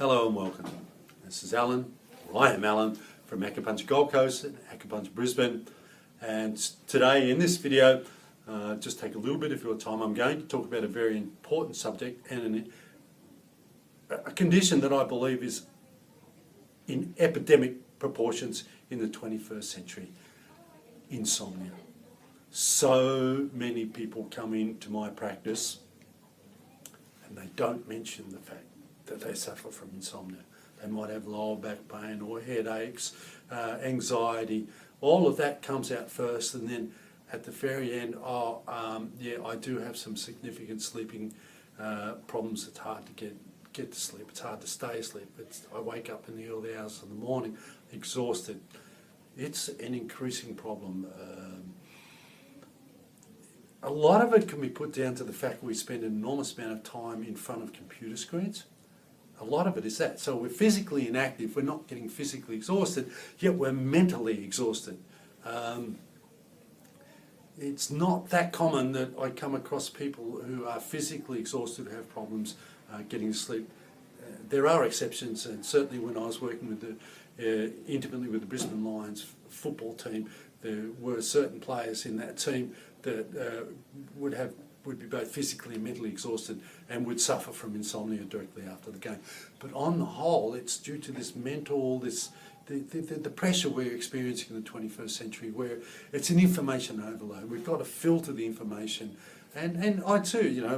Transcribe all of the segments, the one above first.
Hello and welcome. This is Alan, or I am Alan, from Acupuncture Gold Coast and Acupuncture Brisbane. And today in this video, just take a little bit of your time, I'm going to talk about a very important subject and a condition that I believe is in epidemic proportions in the 21st century: insomnia. So many people come into my practice and they don't mention the fact that they suffer from insomnia. They might have lower back pain or headaches, anxiety. All of that comes out first, and then at the very end, yeah, I do have some significant sleeping problems. It's hard to get to sleep. It's hard to stay asleep. I wake up in the early hours of the morning exhausted. It's an increasing problem. A lot of it can be put down to the fact we spend an enormous amount of time in front of computer screens. A lot of it is that. So we're physically inactive, we're not getting physically exhausted, yet we're mentally exhausted. It's not that common that I come across people who are physically exhausted who have problems getting to sleep. There are exceptions, and certainly when I was working with intimately with the Brisbane Lions football team, there were certain players in that team that would be both physically and mentally exhausted and would suffer from insomnia directly after the game. But on the whole, it's due to this mental, the pressure we're experiencing in the 21st century, where it's an information overload. We've got to filter the information. And I too, you know,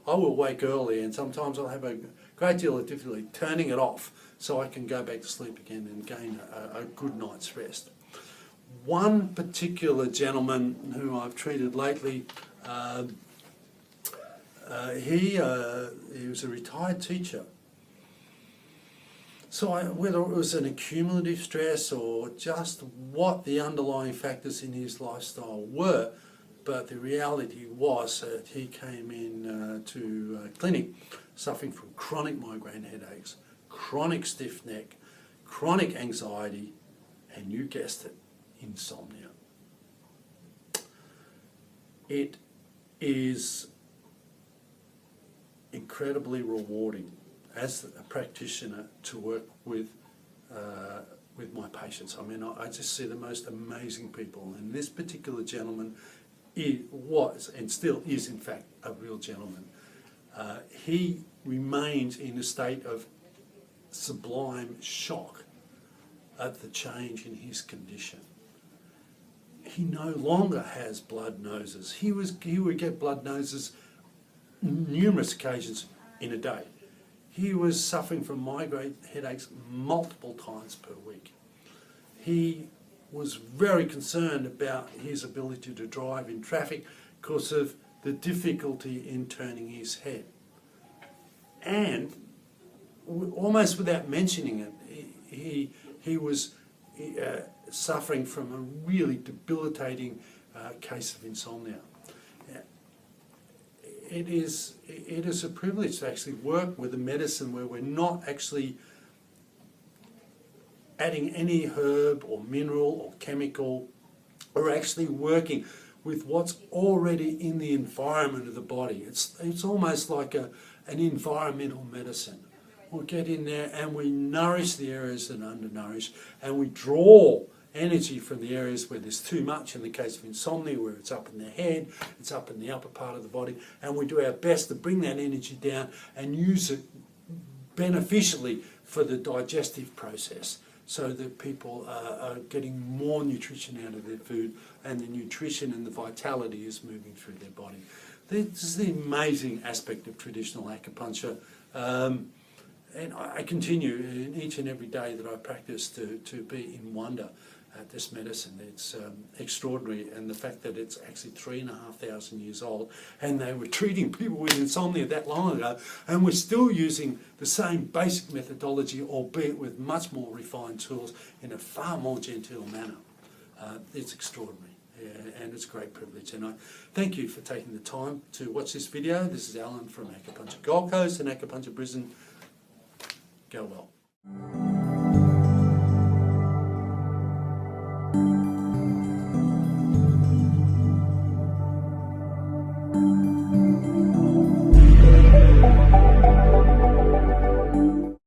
I will wake early, and sometimes I'll have a great deal of difficulty turning it off so I can go back to sleep again and gain a good night's rest. One particular gentleman who I've treated lately, he was a retired teacher. So whether it was an accumulative stress or just what the underlying factors in his lifestyle were, but the reality was that he came in to clinic suffering from chronic migraine headaches, chronic stiff neck, chronic anxiety, and you guessed it, insomnia. It is incredibly rewarding as a practitioner to work with my patients. I mean, I just see the most amazing people, and this particular gentleman was and still is in fact a real gentleman. He remains in a state of sublime shock at the change in his condition. He no longer has blood noses. He would get blood noses numerous occasions in a day. He was suffering from migraine headaches multiple times per week. He was very concerned about his ability to drive in traffic because of the difficulty in turning his head. And almost without mentioning it, he was suffering from a really debilitating case of insomnia. It is a privilege to actually work with a medicine where we're not actually adding any herb or mineral or chemical. We're actually working with what's already in the environment of the body. It's almost like an environmental medicine. We'll get in there and we nourish the areas that are undernourished, and we draw energy from the areas where there's too much, in the case of insomnia, where it's up in the head, it's up in the upper part of the body, and we do our best to bring that energy down and use it beneficially for the digestive process, so that people are getting more nutrition out of their food, and the nutrition and the vitality is moving through their body. This is the amazing aspect of traditional acupuncture. And I continue in each and every day that I practice to be in wonder at this medicine. It's extraordinary, and the fact that it's actually 3,500 years old, and they were treating people with insomnia that long ago, and we're still using the same basic methodology, albeit with much more refined tools in a far more genteel manner. It's extraordinary, and it's a great privilege. And I thank you for taking the time to watch this video. This is Alan from Acupuncture Gold Coast and Acupuncture Brisbane. Go well.